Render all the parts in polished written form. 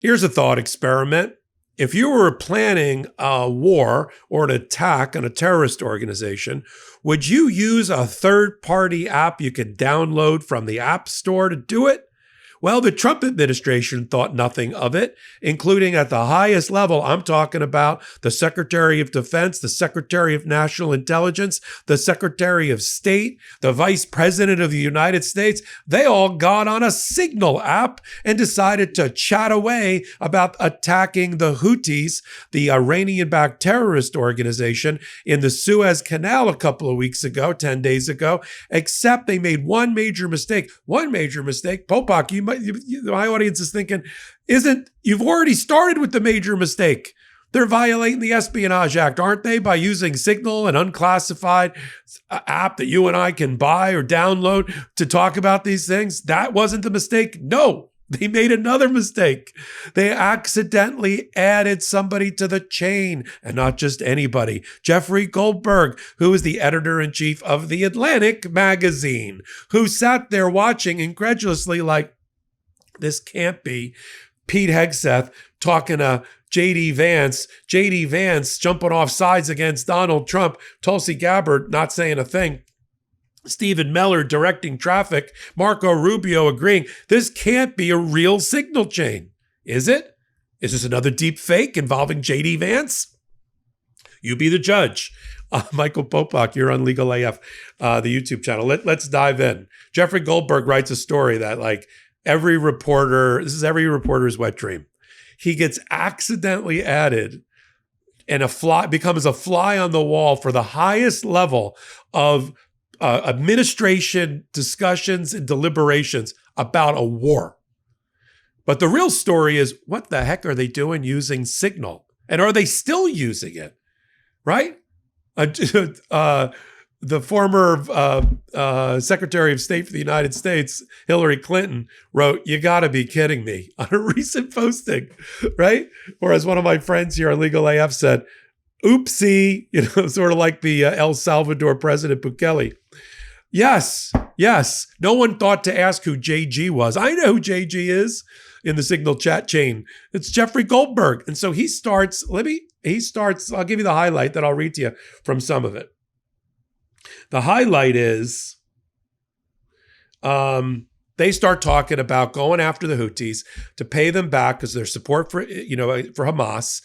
Here's a thought experiment. If you were planning a war or an attack on a terrorist organization, would you use a third-party app you could download from the App Store to do it? Well, the Trump administration thought nothing of it, including at the highest level. I'm talking about the Secretary of Defense, the Secretary of National Intelligence, the Secretary of State, the Vice President of the United States. They all got on a Signal app and decided to chat away about attacking the Houthis, the Iranian-backed terrorist organization, in the Suez Canal a couple of weeks ago, 10 days ago, except they made one major mistake. Popok, my audience is thinking, you've already started with the major mistake. They're violating the Espionage Act, aren't they, by using Signal, an unclassified app that you and I can buy or download to talk about these things? That wasn't the mistake. No, they made another mistake. They accidentally added somebody to the chain, and not just anybody. Jeffrey Goldberg, who is the editor-in-chief of The Atlantic magazine, who sat there watching incredulously like, this can't be. Pete Hegseth talking to J.D. Vance jumping off sides against Donald Trump, Tulsi Gabbard not saying a thing, Stephen Miller directing traffic, Marco Rubio agreeing. This can't be a real signal chain, is it? Is this another deep fake involving J.D. Vance? You be the judge. Michael Popok, you're on Legal AF, the YouTube channel. Let's dive in. Jeffrey Goldberg writes a story that this is every reporter's wet dream. He gets accidentally added and becomes a fly on the wall for the highest level of administration discussions and deliberations about a war. But the real story is, what the heck are they doing using Signal? And are they still using it? Right? The former Secretary of State for the United States, Hillary Clinton, wrote, "You got to be kidding me," on a recent posting, right? Or as one of my friends here on Legal AF said, oopsie, sort of like the El Salvador President Bukele. Yes. No one thought to ask who JG was. I know who JG is in the Signal chat chain. It's Jeffrey Goldberg. And so he starts, I'll give you the highlight that I'll read to you from some of it. The highlight is they start talking about going after the Houthis to pay them back because their support for Hamas.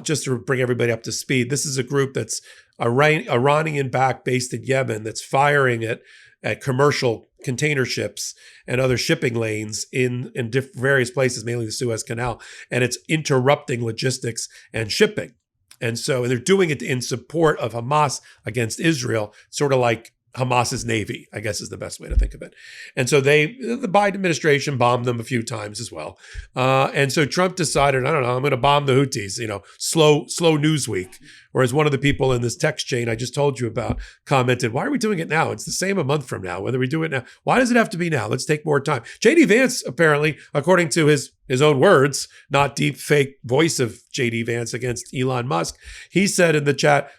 Just to bring everybody up to speed, this is a group that's Iranian-backed, based in Yemen, that's firing at commercial container ships and other shipping lanes in various places, mainly the Suez Canal, and it's interrupting logistics and shipping. And they're doing it in support of Hamas against Israel, sort of like Hamas's Navy, I guess is the best way to think of it. And so the Biden administration bombed them a few times as well. And so Trump decided, I don't know, I'm going to bomb the Houthis, slow news week. Or as one of the people in this text chain I just told you about commented, why are we doing it now? It's the same a month from now, whether we do it now. Why does it have to be now? Let's take more time. J.D. Vance, apparently, according to his own words, not deep fake voice of J.D. Vance against Elon Musk, he said in the chat,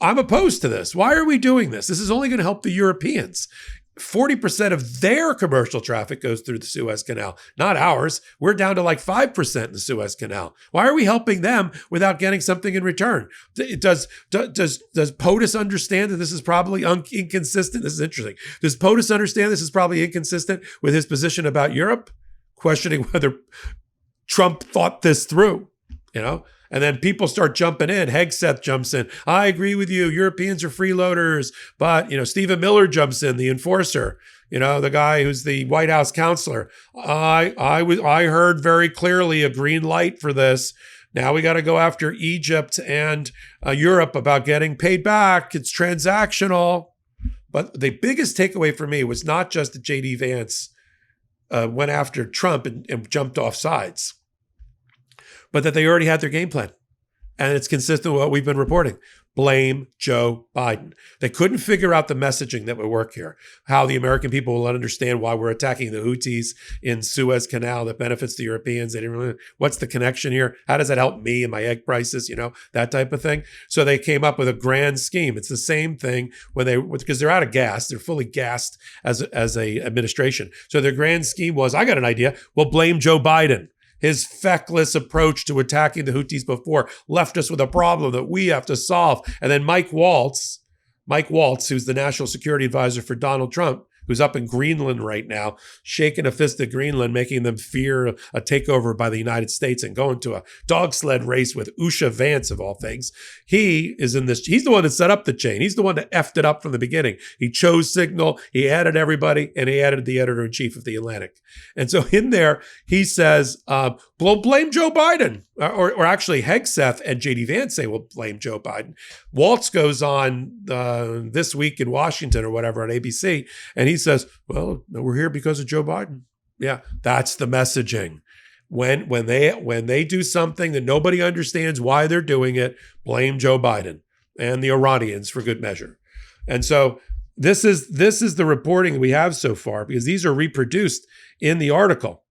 I'm opposed to this. Why are we doing this? This is only going to help the Europeans. 40% of their commercial traffic goes through the Suez Canal, not ours. We're down to like 5% in the Suez Canal. Why are we helping them without getting something in return? Does POTUS understand that this is probably inconsistent? This is interesting. Does POTUS understand this is probably inconsistent with his position about Europe? Questioning whether Trump thought this through, And then people start jumping in. Hegseth jumps in. I agree with you. Europeans are freeloaders. But, Stephen Miller jumps in, the enforcer, the guy who's the White House counselor. I heard very clearly a green light for this. Now we got to go after Egypt and Europe about getting paid back. It's transactional. But the biggest takeaway for me was not just that J.D. Vance went after Trump and jumped off sides, but that they already had their game plan. And it's consistent with what we've been reporting. Blame Joe Biden. They couldn't figure out the messaging that would work here, how the American people will understand why we're attacking the Houthis in Suez Canal that benefits the Europeans. They didn't really, what's the connection here? How does that help me and my egg prices? That type of thing. So they came up with a grand scheme. It's the same thing because they're out of gas. They're fully gassed as a administration. So their grand scheme was, I got an idea. We'll blame Joe Biden. his feckless approach to attacking the Houthis before left us with a problem that we have to solve. And then Mike Waltz, who's the national security advisor for Donald Trump, who's up in Greenland right now, shaking a fist at Greenland, making them fear a takeover by the United States and going to a dog sled race with Usha Vance, of all things. He is in this. He's the one that set up the chain. He's the one that effed it up from the beginning. He chose Signal, he added everybody, and he added the editor-in-chief of The Atlantic. And so in there, he says, blame Joe Biden. Or actually, Hegseth and J.D. Vance say, well, blame Joe Biden. Waltz goes on This Week in Washington or whatever on ABC, and he says, well, we're here because of Joe Biden. Yeah, that's the messaging. When they do something that nobody understands why they're doing it, blame Joe Biden and the Iranians for good measure. And so this is the reporting we have so far, because these are reproduced in the article.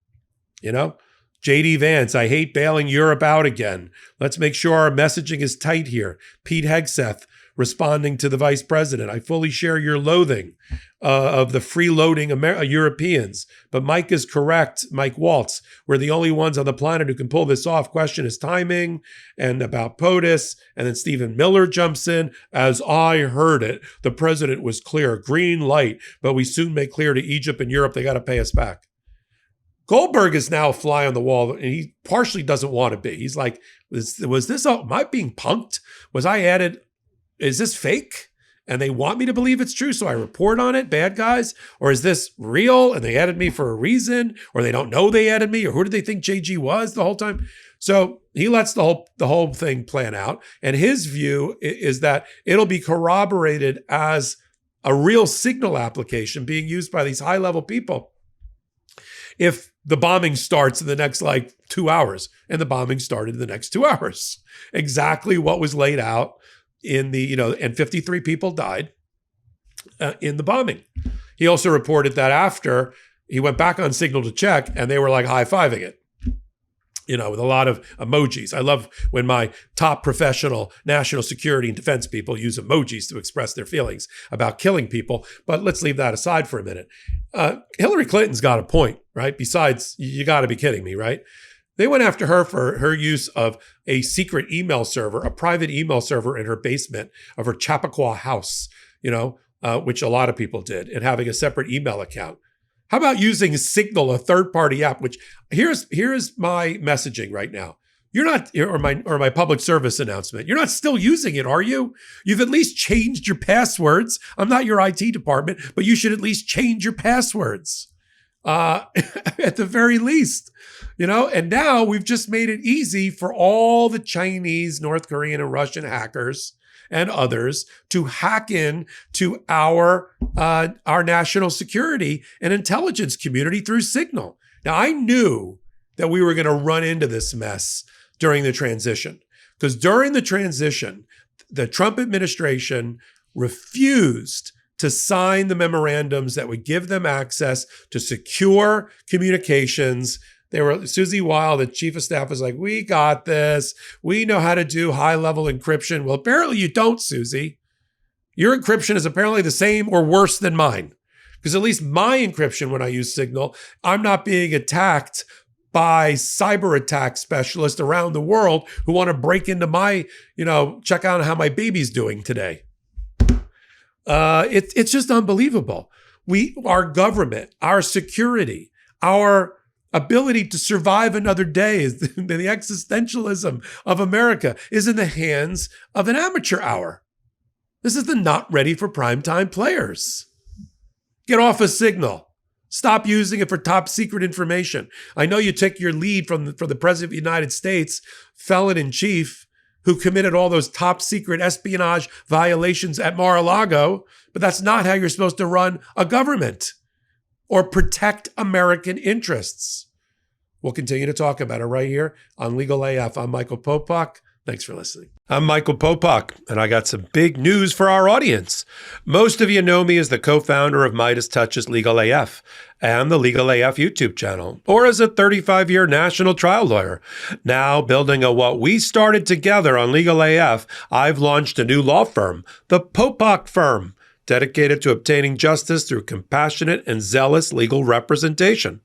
You know, J.D. Vance, I hate bailing Europe out again. Let's make sure our messaging is tight here. Pete Hegseth responding to the vice president. I fully share your loathing of the freeloading Europeans. But Mike is correct. Mike Waltz, we're the only ones on the planet who can pull this off. Question is timing and about POTUS. And then Stephen Miller jumps in. As I heard it, the president was clear, green light, but we soon make clear to Egypt and Europe they got to pay us back. Goldberg is now a fly on the wall, and he partially doesn't want to be. He's like, was this, am I being punked? Was I added, is this fake? And they want me to believe it's true, so I report on it, bad guys? Or is this real, and they added me for a reason? Or they don't know they added me? Or who did they think JG was the whole time? So he lets the whole thing plan out. And his view is that it'll be corroborated as a real Signal application being used by these high-level people if the bombing starts in the next 2 hours. And the bombing started in the next 2 hours. Exactly what was laid out in the, and 53 people died in the bombing. He also reported that after he went back on Signal to check, and they were high-fiving it, with a lot of emojis. I love when my top professional national security and defense people use emojis to express their feelings about killing people. But let's leave that aside for a minute. Hillary Clinton's got a point, right? Besides, you got to be kidding me, right? They went after her for her use of a secret email server, a private email server in her basement of her Chappaqua house, which a lot of people did, and having a separate email account. How about using Signal, a third-party app? Which here's my messaging right now. You're not, or my public service announcement. You're not still using it, are you? You've at least changed your passwords. I'm not your IT department, but you should at least change your passwords. At the very least, and now we've just made it easy for all the Chinese, North Korean, and Russian hackers and others to hack in to our national security and intelligence community through Signal. Now, I knew that we were going to run into this mess during the transition, because during the transition, the Trump administration refused to sign the memorandums that would give them access to secure communications. Susie Weil, the chief of staff, was like, we got this. We know how to do high-level encryption. Well, apparently you don't, Susie. Your encryption is apparently the same or worse than mine. Because at least my encryption, when I use Signal, I'm not being attacked by cyber attack specialists around the world who want to break into my, check out how my baby's doing today. It's just unbelievable. Our government, our security, our ability to survive another day, the existentialism of America is in the hands of an amateur hour. This is the not ready for primetime players. Get off a Signal. Stop using it for top secret information. I know you took your lead from the President of the United States, felon in chief, who committed all those top secret espionage violations at Mar-a-Lago, but that's not how you're supposed to run a government or protect American interests. We'll continue to talk about it right here on Legal AF. I'm Michael Popok. Thanks for listening. I'm Michael Popok, and I got some big news for our audience. Most of you know me as the co-founder of Midas Touch's Legal AF and the Legal AF YouTube channel, or as a 35-year national trial lawyer. Now, building on what we started together on Legal AF, I've launched a new law firm, the Popok Firm. dedicated to obtaining justice through compassionate and zealous legal representation.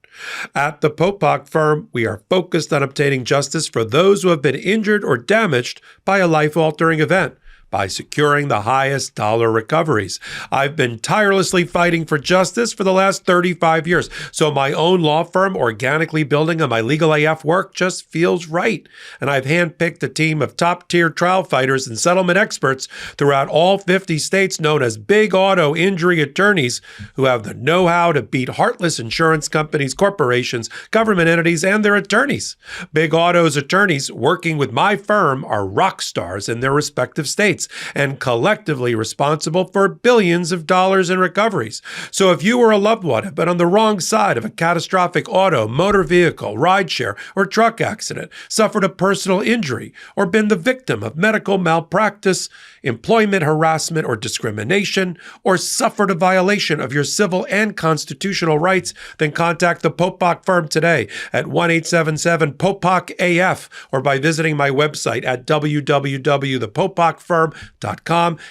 At the Popok firm, we are focused on obtaining justice for those who have been injured or damaged by a life-altering event, by securing the highest dollar recoveries. I've been tirelessly fighting for justice for the last 35 years, so my own law firm organically building on my Legal AF work just feels right. And I've handpicked a team of top-tier trial fighters and settlement experts throughout all 50 states known as big auto injury attorneys who have the know-how to beat heartless insurance companies, corporations, government entities, and their attorneys. Big Auto's attorneys working with my firm are rock stars in their respective states and collectively responsible for billions of dollars in recoveries. So if you or a loved one have been on the wrong side of a catastrophic auto, motor vehicle, rideshare, or truck accident, suffered a personal injury, or been the victim of medical malpractice, employment harassment or discrimination, or suffered a violation of your civil and constitutional rights, then contact the Popok firm today at 1-877-POPOK-AF or by visiting my website at www.thepopokfirm.com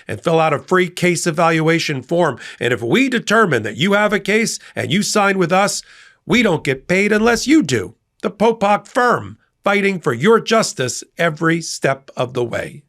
and fill out a free case evaluation form. And if we determine that you have a case and you sign with us, we don't get paid unless you do. The Popok firm, fighting for your justice every step of the way.